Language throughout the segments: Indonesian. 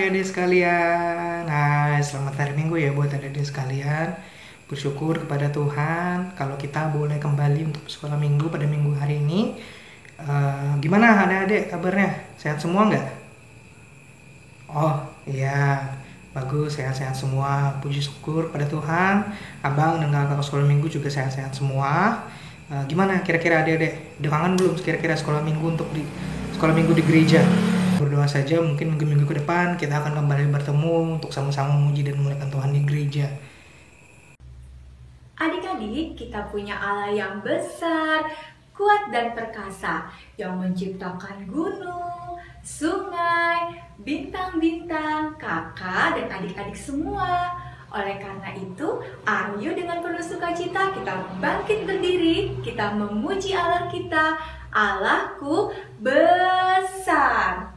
adik-adik sekalian. Nah, selamat hari Minggu ya buat adik-adik sekalian. Bersyukur kepada Tuhan kalau kita boleh kembali untuk sekolah minggu pada minggu hari ini. Gimana adik-adik kabarnya? Sehat semua nggak? Oh iya, bagus, sehat-sehat semua. Puji syukur pada Tuhan. Abang dan kakak sekolah minggu juga sehat-sehat semua. Gimana kira-kira adik-adik? Udah kangen belum kira-kira sekolah minggu sekolah minggu di gereja? Berdoa saja mungkin minggu-minggu ke depan kita akan kembali bertemu untuk sama-sama memuji dan memuliakan Tuhan di gereja. Adik-adik, kita punya Allah yang besar, kuat dan perkasa, yang menciptakan gunung, sungai, bintang-bintang, kakak dan adik-adik semua. Oleh karena itu, ayo dengan penuh sukacita kita bangkit berdiri, kita memuji Allah kita. Allahku besar.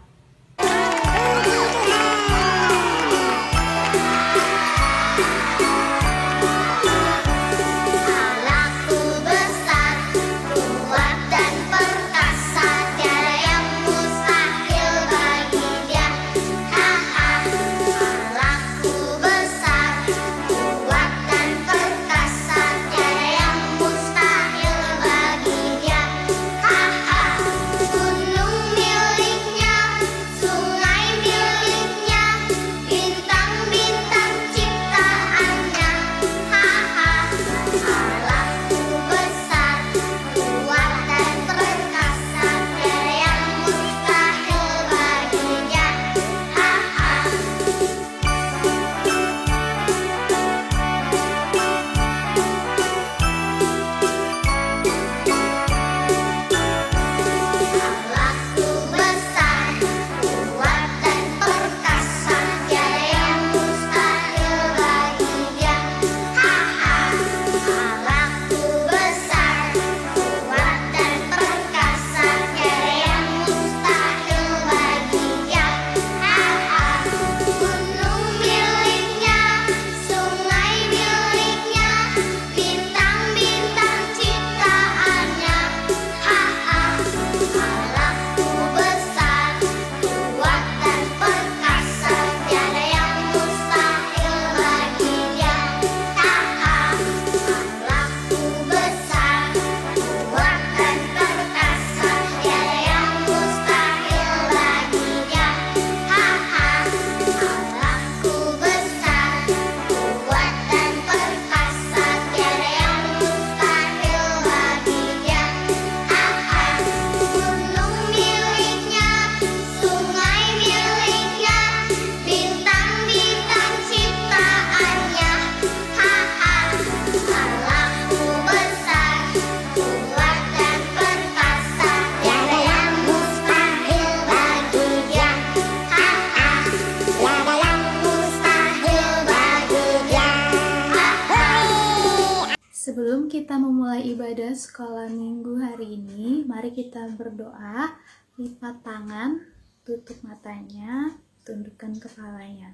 Sebelum kita memulai ibadah sekolah minggu hari ini, mari kita berdoa, lipat tangan, tutup matanya, tundukkan kepalanya.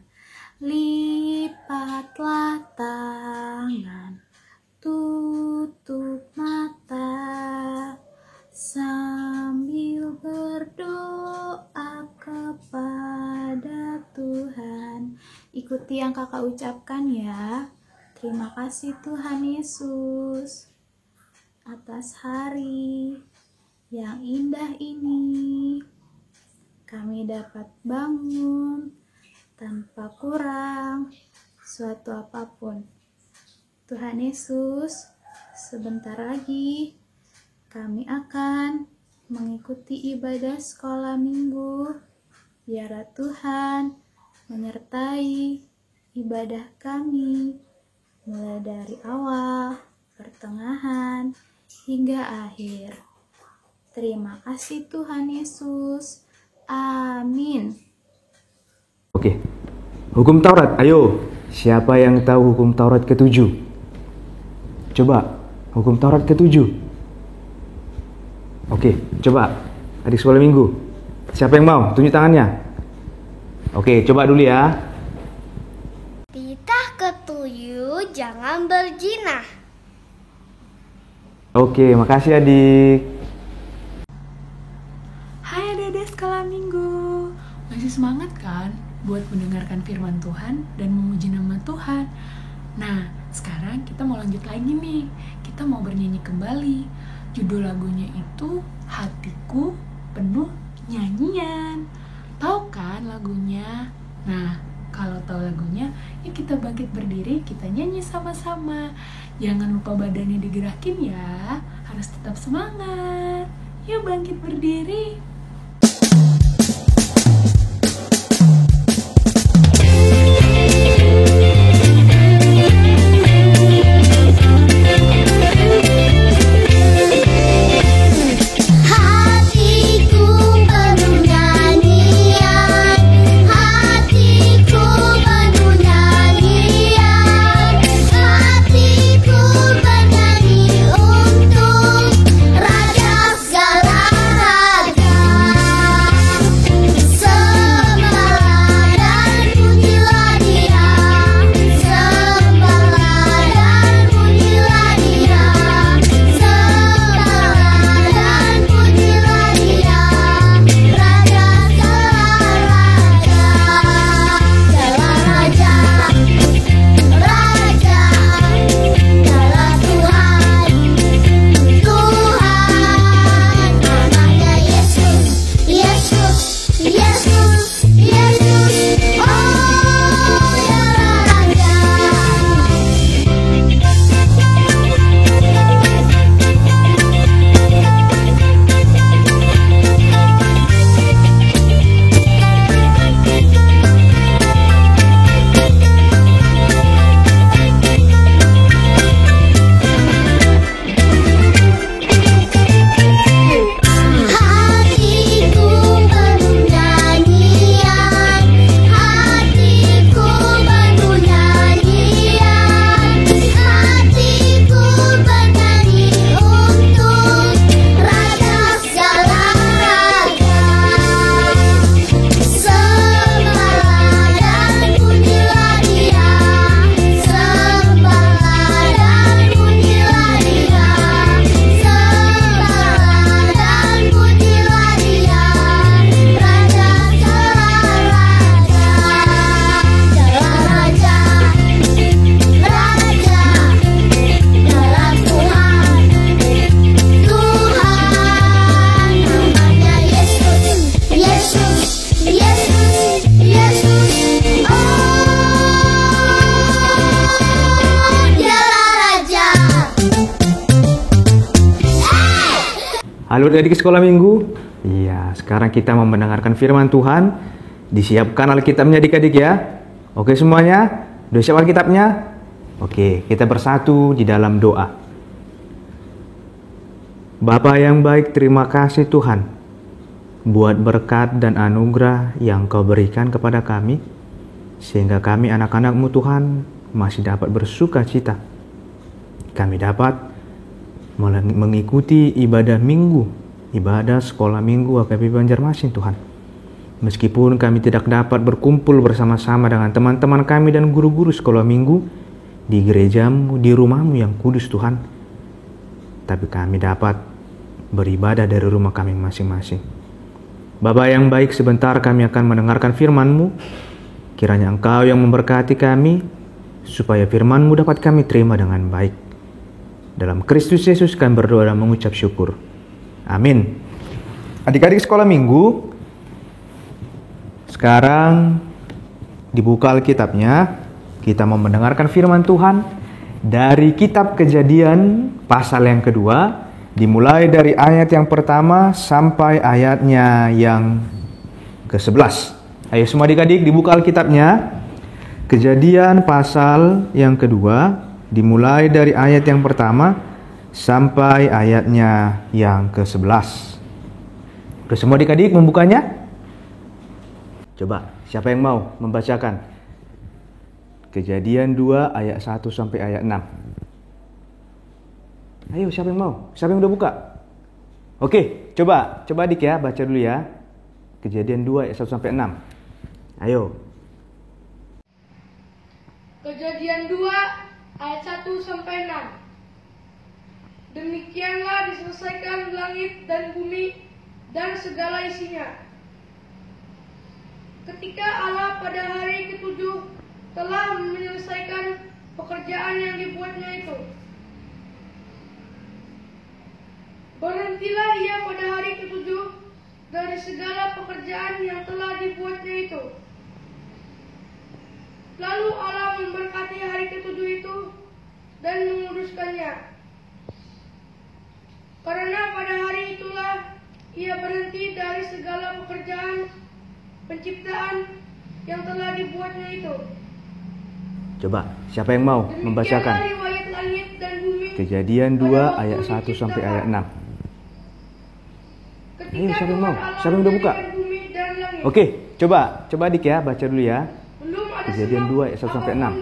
Lipatlah tangan, tutup mata, sambil berdoa kepada Tuhan. Ikuti yang kakak ucapkan ya. Terima kasih Tuhan Yesus atas hari yang indah ini. Kami dapat bangun tanpa kurang suatu apapun. Tuhan Yesus, sebentar lagi kami akan mengikuti ibadah sekolah minggu. Biarlah Tuhan menyertai ibadah kami, mulai dari awal, pertengahan, hingga akhir. Terima kasih Tuhan Yesus. Amin. Oke, hukum Taurat. Ayo, siapa yang tahu hukum Taurat ke-7? Coba, hukum Taurat ke-7. Oke, coba. Adik sekolah minggu. Siapa yang mau? Tunjuk tangannya. Oke, coba dulu ya. Titah ke-7, jangan berzina. Oke, makasih adik. Hai adik-adik sekolah minggu. Masih semangat kan buat mendengarkan firman Tuhan dan memuji nama Tuhan? Nah, sekarang kita mau lanjut lagi nih. Kita mau bernyanyi kembali. Judul lagunya itu Hatiku Penuh Nyanyian. Tahu kan lagunya? Nah, kalau tahu lagunya, yuk kita bangkit berdiri, kita nyanyi sama-sama. Jangan lupa badannya digerakin ya. Harus tetap semangat. Yuk bangkit berdiri. Halo adik sekolah minggu. Iya, sekarang kita mau mendengarkan firman Tuhan. Disiapkan Alkitabnya adik-adik ya. Oke semuanya? Udah siap Alkitabnya? Oke, kita bersatu di dalam doa. Bapa yang baik, terima kasih Tuhan buat berkat dan anugerah yang Kau berikan kepada kami, sehingga kami anak-anak-Mu Tuhan masih dapat bersuka cita. Kami dapat mengikuti ibadah minggu, ibadah sekolah minggu AKP Banjarmasin Tuhan. Meskipun kami tidak dapat berkumpul bersama-sama dengan teman-teman kami dan guru-guru sekolah minggu di gerejamu, di rumahmu yang kudus Tuhan, tapi kami dapat beribadah dari rumah kami masing-masing. Bapa yang baik, sebentar kami akan mendengarkan firman-Mu. Kiranya Engkau yang memberkati kami, supaya firman-Mu dapat kami terima dengan baik. Dalam Kristus Yesus kami berdoa dan mengucap syukur. Amin. Adik-adik sekolah minggu, sekarang dibuka Alkitabnya. Kita mau mendengarkan firman Tuhan dari kitab Kejadian pasal yang kedua, dimulai dari ayat yang pertama sampai ayatnya yang ke-11. Ayo semua adik-adik dibuka Alkitabnya. Kejadian pasal yang kedua, dimulai dari ayat yang pertama sampai ayatnya yang ke-11. Udah semua adik-adik membukanya? Coba, siapa yang mau membacakan? Kejadian 2 ayat 1 sampai ayat 6. Ayo, siapa yang mau? Siapa yang udah buka? Oke, coba adik ya, baca dulu ya. Kejadian 2 ayat 1 sampai 6. Ayo. Kejadian 2 ayat 1 sampai 6. Demikianlah diselesaikan langit dan bumi dan segala isinya. Ketika Allah pada hari ke-7 telah menyelesaikan pekerjaan yang dibuatnya itu, berhentilah ia pada hari ke-7 dari segala pekerjaan yang telah dibuatnya itu. Lalu Allah memberkati hari ke-7 itu dan menguduskannya. Karena pada hari itulah ia berhenti dari segala pekerjaan penciptaan yang telah dibuatnya itu. Coba, siapa yang mau membacakan? Riwayat langit dan bumi. Kejadian 2 ayat 1 sampai ayat 6. Ayo, siapa yang mau? Siapa yang udah buka? Oke, coba adik ya, baca dulu ya. Kejadian 2 ayat 1 sampai 6.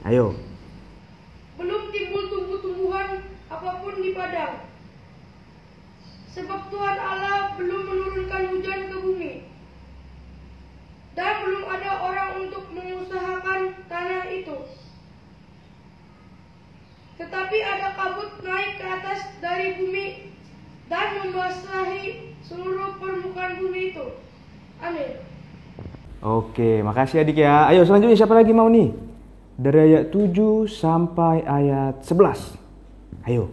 Ayo. Belum timbul tumbuh-tumbuhan apapun di padang, sebab Tuhan Allah belum menurunkan hujan ke bumi, dan belum ada orang untuk mengusahakan tanah itu. Tetapi ada kabut naik ke atas dari bumi dan membasahi seluruh permukaan bumi itu. Amin. Oke, makasih adik ya. Ayo selanjutnya siapa lagi mau nih? Dari ayat 7 sampai ayat 11. Ayo,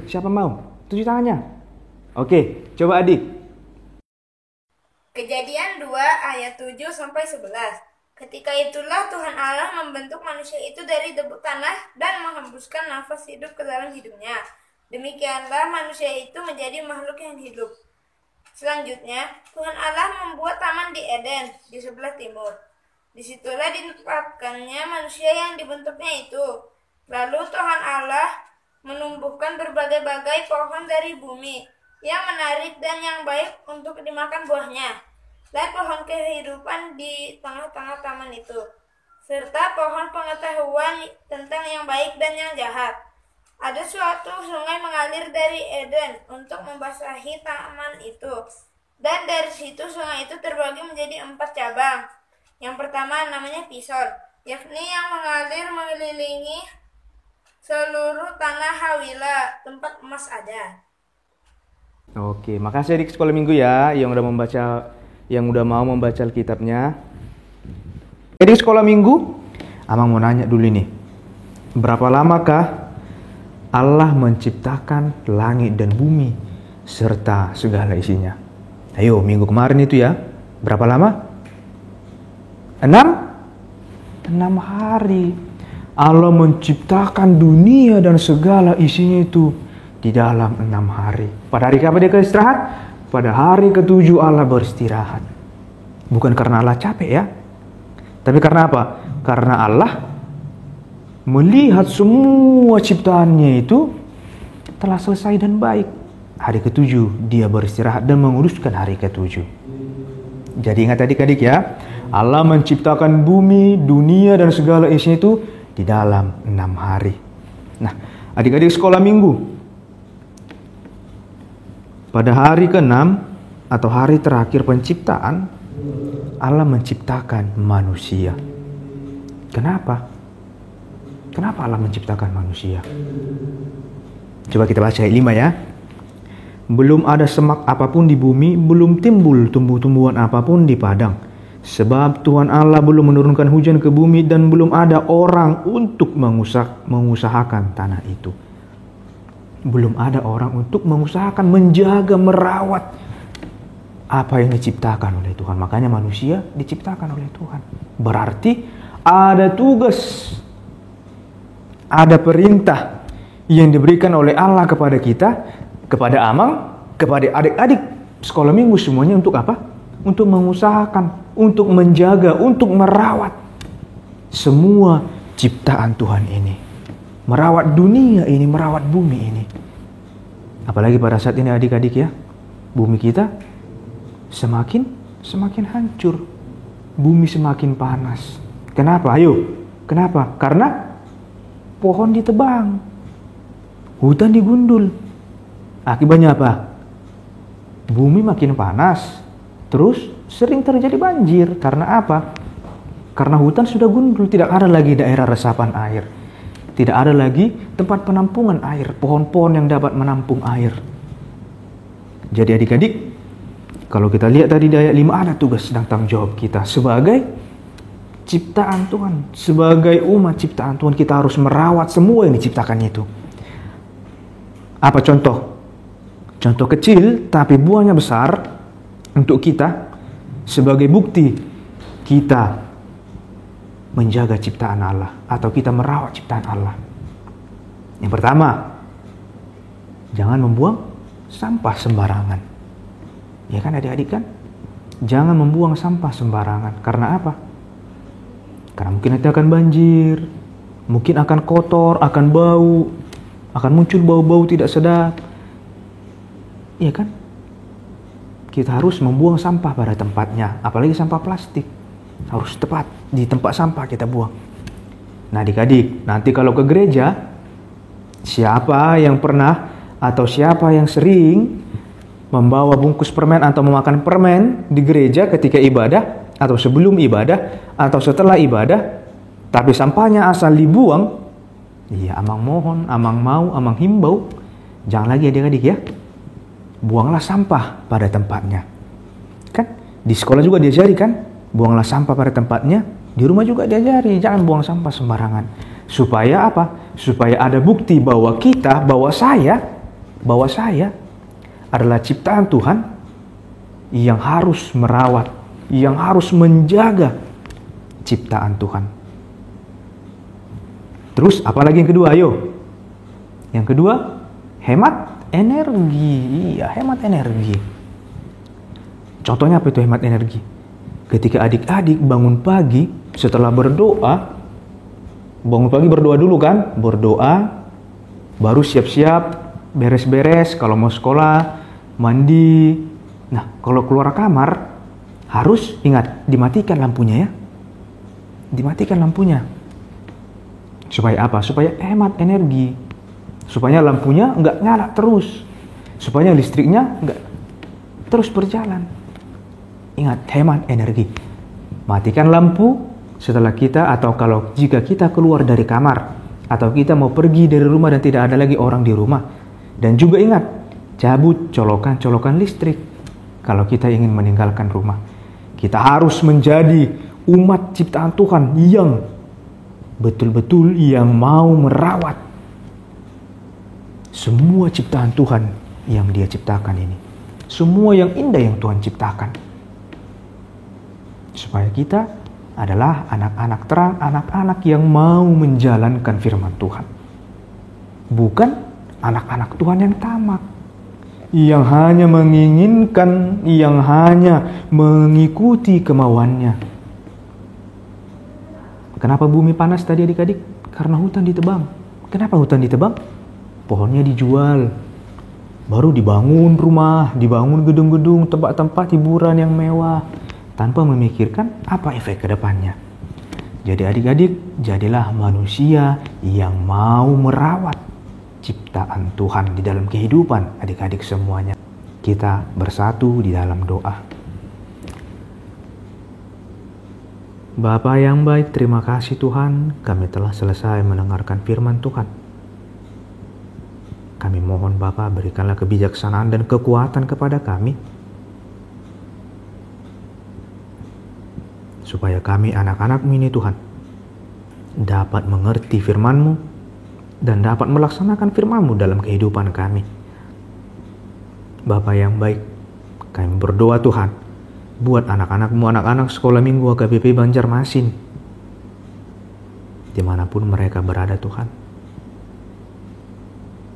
siapa mau? Tujuh tangannya. Oke, coba adik. Kejadian 2 ayat 7 sampai 11. Ketika itulah Tuhan Allah membentuk manusia itu dari debu tanah dan menghembuskan nafas hidup ke dalam hidupnya. Demikianlah manusia itu menjadi makhluk yang hidup. Selanjutnya, Tuhan Allah membuat taman di Eden di sebelah timur. Disitulah ditempatkannya manusia yang dibentuknya itu. Lalu Tuhan Allah menumbuhkan berbagai-bagai pohon dari bumi yang menarik dan yang baik untuk dimakan buahnya, dan pohon kehidupan di tengah-tengah taman itu, serta pohon pengetahuan tentang yang baik dan yang jahat. Ada suatu sungai mengalir dari Eden untuk membasahi taman itu, dan dari situ sungai itu terbagi menjadi 4 cabang. Yang pertama namanya Pison, yakni yang mengalir mengelilingi seluruh tanah Hawila, tempat emas ada. Oke, makasih adik sekolah minggu ya yang udah mau membaca Alkitabnya. Adik sekolah minggu, Amang mau nanya dulu nih. Berapa lamakah Allah menciptakan langit dan bumi serta segala isinya? Ayo, minggu kemarin itu ya. Berapa lama? 6 hari. Allah menciptakan dunia dan segala isinya itu di dalam 6 hari. Pada hari kapan dia istirahat? Pada hari ke-7 Allah beristirahat. Bukan karena Allah capek ya, tapi karena apa? Karena Allah melihat semua ciptaannya itu telah selesai dan baik. Hari ke-7 dia beristirahat dan menguruskan hari ke-7. Jadi ingat adik-adik ya, Allah menciptakan bumi, dunia dan segala isinya itu di dalam 6 hari. Nah, adik-adik sekolah minggu, pada hari ke-6 atau hari terakhir penciptaan, Allah menciptakan manusia. Kenapa? Kenapa Allah menciptakan manusia? Coba kita baca ayat 5 ya. Belum ada semak apapun di bumi, belum timbul tumbuh-tumbuhan apapun di padang. Sebab Tuhan Allah belum menurunkan hujan ke bumi dan belum ada orang untuk mengusahakan tanah itu. Belum ada orang untuk mengusahakan, menjaga, merawat apa yang diciptakan oleh Tuhan. Makanya manusia diciptakan oleh Tuhan. Berarti ada tugas, ada perintah yang diberikan oleh Allah kepada kita, kepada Amang, kepada adik-adik sekolah minggu semuanya untuk apa? Untuk mengusahakan, untuk menjaga, untuk merawat semua ciptaan Tuhan ini. Merawat dunia ini, merawat bumi ini. Apalagi pada saat ini adik-adik ya, bumi kita semakin hancur. Bumi semakin panas. Kenapa? Ayo, kenapa? Karena pohon ditebang, hutan digundul. Akibatnya apa? Bumi makin panas. Terus sering terjadi banjir. Karena apa? Karena hutan sudah gundul, tidak ada lagi daerah resapan air. Tidak ada lagi tempat penampungan air, pohon-pohon yang dapat menampung air. Jadi adik-adik, kalau kita lihat tadi di ayat 5 ada tugas dan tanggung jawab kita sebagai ciptaan Tuhan, sebagai umat ciptaan Tuhan. Kita harus merawat semua yang diciptakan itu. Apa contoh? Contoh kecil tapi buahnya besar untuk kita sebagai bukti kita menjaga ciptaan Allah atau kita merawat ciptaan Allah. Yang pertama, jangan membuang sampah sembarangan. Ya kan adik-adik kan? Jangan membuang sampah sembarangan. Karena apa? Karena mungkin nanti akan banjir, mungkin akan kotor, akan bau, akan muncul bau-bau tidak sedap. Iya kan? Kita harus membuang sampah pada tempatnya, apalagi sampah plastik. Harus tepat di tempat sampah kita buang. Nah adik-adik, nanti kalau ke gereja, siapa yang pernah atau siapa yang sering membawa bungkus permen atau memakan permen di gereja ketika ibadah, atau sebelum ibadah, atau setelah ibadah, tapi sampahnya asal dibuang, iya Amang mohon, Amang mau, Amang himbau, jangan lagi adik-adik ya. Buanglah sampah pada tempatnya. Kan? Di sekolah juga diajari kan? Buanglah sampah pada tempatnya. Di rumah juga diajari, jangan buang sampah sembarangan. Supaya apa? Supaya ada bukti bahwa kita, bahwa saya adalah ciptaan Tuhan yang harus merawat, yang harus menjaga ciptaan Tuhan. Terus apalagi yang kedua? Ayo. Yang kedua, hemat energi. Iya, hemat energi. Contohnya apa itu hemat energi? Ketika adik-adik bangun pagi setelah berdoa, bangun pagi berdoa dulu kan? Berdoa, baru siap-siap, beres-beres kalau mau sekolah, mandi. Nah, kalau keluar kamar harus ingat dimatikan lampunya ya. Dimatikan lampunya. Supaya apa? Supaya hemat energi. Supaya lampunya nggak nyala terus. Supaya listriknya nggak terus berjalan. Ingat, hemat energi. Matikan lampu setelah kita, atau kalau jika kita keluar dari kamar, atau kita mau pergi dari rumah dan tidak ada lagi orang di rumah. Dan juga ingat, cabut colokan-colokan listrik kalau kita ingin meninggalkan rumah. Kita harus menjadi umat ciptaan Tuhan yang betul-betul yang mau merawat semua ciptaan Tuhan yang Dia ciptakan ini. Semua yang indah yang Tuhan ciptakan. Supaya kita adalah anak-anak terang, anak-anak yang mau menjalankan firman Tuhan. Bukan anak-anak Tuhan yang tamak, yang hanya menginginkan, yang hanya mengikuti kemauannya. Kenapa bumi panas tadi adik-adik? Karena hutan ditebang. Kenapa hutan ditebang? Pohonnya dijual. Baru dibangun rumah, dibangun gedung-gedung, tempat-tempat hiburan yang mewah, tanpa memikirkan apa efek ke depannya. Jadi adik-adik, jadilah manusia yang mau merawat ciptaan Tuhan di dalam kehidupan adik-adik semuanya. Kita bersatu di dalam doa. Bapa yang baik, terima kasih Tuhan, kami telah selesai mendengarkan firman Tuhan. Kami mohon Bapa, berikanlah kebijaksanaan dan kekuatan kepada kami, supaya kami anak-anak-Mu ini Tuhan, dapat mengerti firman-Mu dan dapat melaksanakan firman-Mu dalam kehidupan kami. Bapa yang baik, kami berdoa Tuhan, buat anak-anak-Mu, anak-anak sekolah minggu HKBP Banjarmasin, dimanapun mereka berada Tuhan.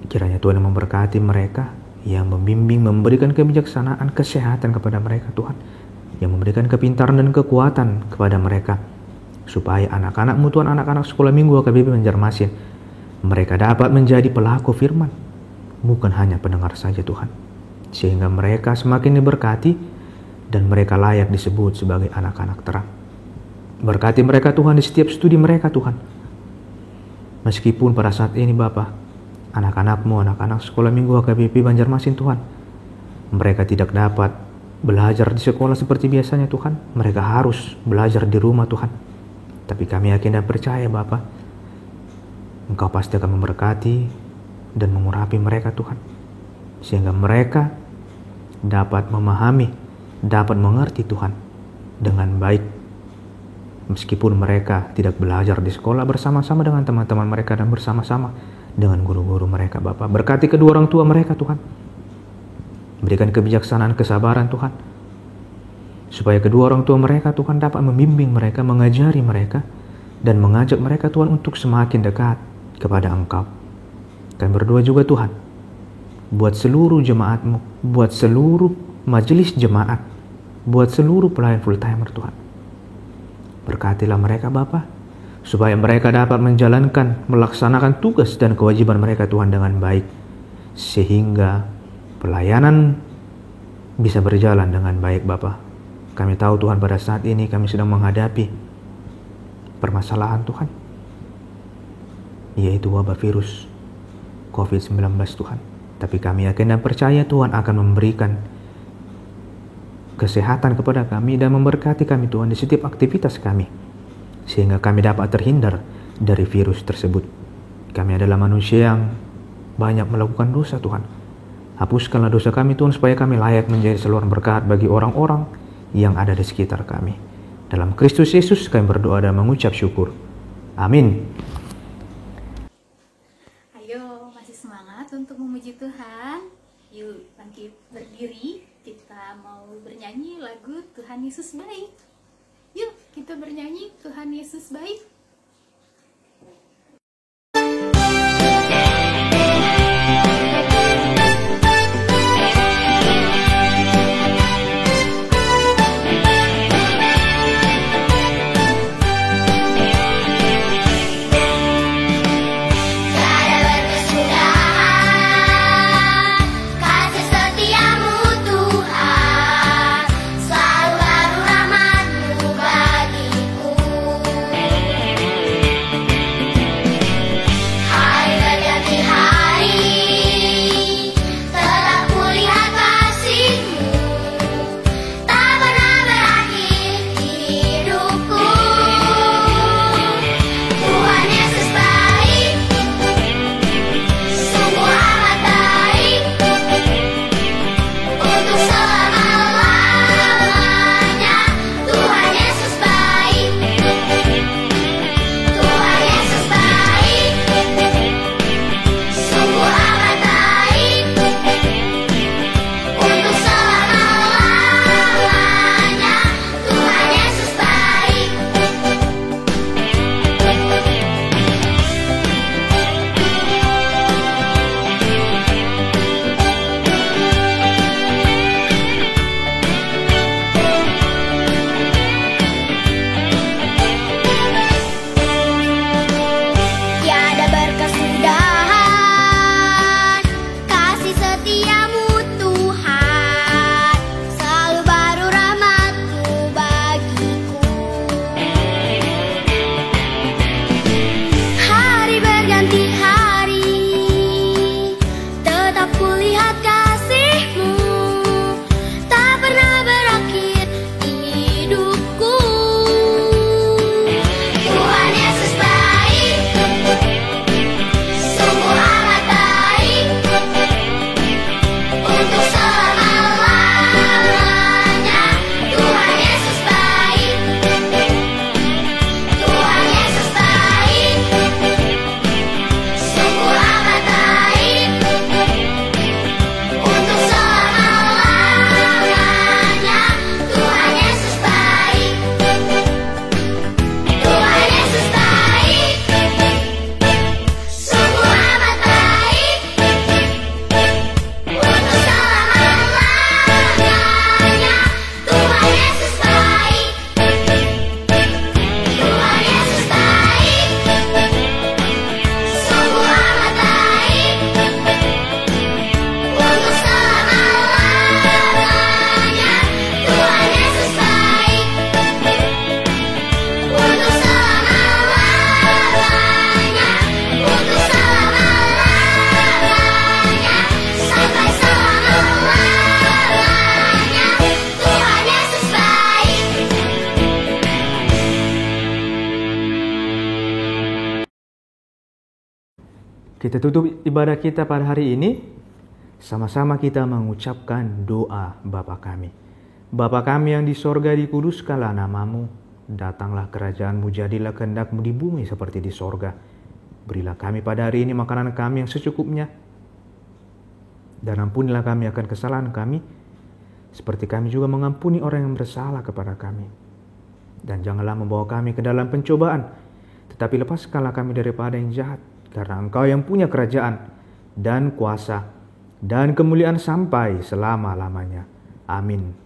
Kiranya Tuhan memberkati mereka, yang membimbing, memberikan kebijaksanaan, kesehatan kepada mereka Tuhan, yang memberikan kepintaran dan kekuatan kepada mereka, supaya anak-anak-Mu Tuhan, anak-anak sekolah minggu HKBP Banjarmasin, mereka dapat menjadi pelaku firman, bukan hanya pendengar saja Tuhan, sehingga mereka semakin diberkati dan mereka layak disebut sebagai anak-anak terang. Berkati mereka Tuhan di setiap studi mereka Tuhan. Meskipun pada saat ini Bapa, anak-anak-Mu, anak-anak sekolah minggu HKBP Banjarmasin Tuhan, mereka tidak dapat belajar di sekolah seperti biasanya Tuhan. Mereka harus belajar di rumah Tuhan. Tapi kami yakin dan percaya Bapa, Engkau pasti akan memberkati dan mengurapi mereka Tuhan, sehingga mereka dapat memahami, dapat mengerti Tuhan dengan baik. Meskipun mereka tidak belajar di sekolah bersama-sama dengan teman-teman mereka dan bersama-sama dengan guru-guru mereka Bapa. Berkati kedua orang tua mereka Tuhan. Berikan kebijaksanaan, kesabaran Tuhan, supaya kedua orang tua mereka Tuhan dapat membimbing mereka, mengajari mereka, dan mengajak mereka Tuhan untuk semakin dekat kepada Engkau. Kami berdoa juga Tuhan, buat seluruh jemaat-Mu, buat seluruh majelis jemaat, buat seluruh pelayan full timer Tuhan. Berkatilah mereka Bapa, supaya mereka dapat menjalankan, melaksanakan tugas dan kewajiban mereka Tuhan dengan baik, sehingga pelayanan bisa berjalan dengan baik Bapa. Kami tahu Tuhan, pada saat ini kami sedang menghadapi permasalahan Tuhan, yaitu wabah virus COVID-19 Tuhan. Tapi kami yakin dan percaya Tuhan akan memberikan kesehatan kepada kami dan memberkati kami Tuhan di setiap aktivitas kami, sehingga kami dapat terhindar dari virus tersebut. Kami adalah manusia yang banyak melakukan dosa Tuhan. Hapuskanlah dosa kami Tuhan, supaya kami layak menjadi saluran berkat bagi orang-orang yang ada di sekitar kami. Dalam Kristus Yesus kami berdoa dan mengucap syukur. Amin. Untuk memuji Tuhan, yuk bangkit berdiri, kita mau bernyanyi lagu Tuhan Yesus Baik. Yuk kita bernyanyi Tuhan Yesus Baik. Selalu lalu rahmat-Mu bagiku. Kita tutup ibadah kita pada hari ini. Sama-sama kita mengucapkan doa Bapa kami. Bapa kami yang di sorga, dikuduskanlah namamu. Datanglah kerajaanmu, jadilah kehendakmu di bumi seperti di sorga. Berilah kami pada hari ini makanan kami yang secukupnya. Dan ampunilah kami akan kesalahan kami, seperti kami juga mengampuni orang yang bersalah kepada kami. Dan janganlah membawa kami ke dalam pencobaan, tetapi lepaskanlah kami daripada yang jahat. Karena Engkau yang punya kerajaan dan kuasa dan kemuliaan sampai selama-lamanya. Amin.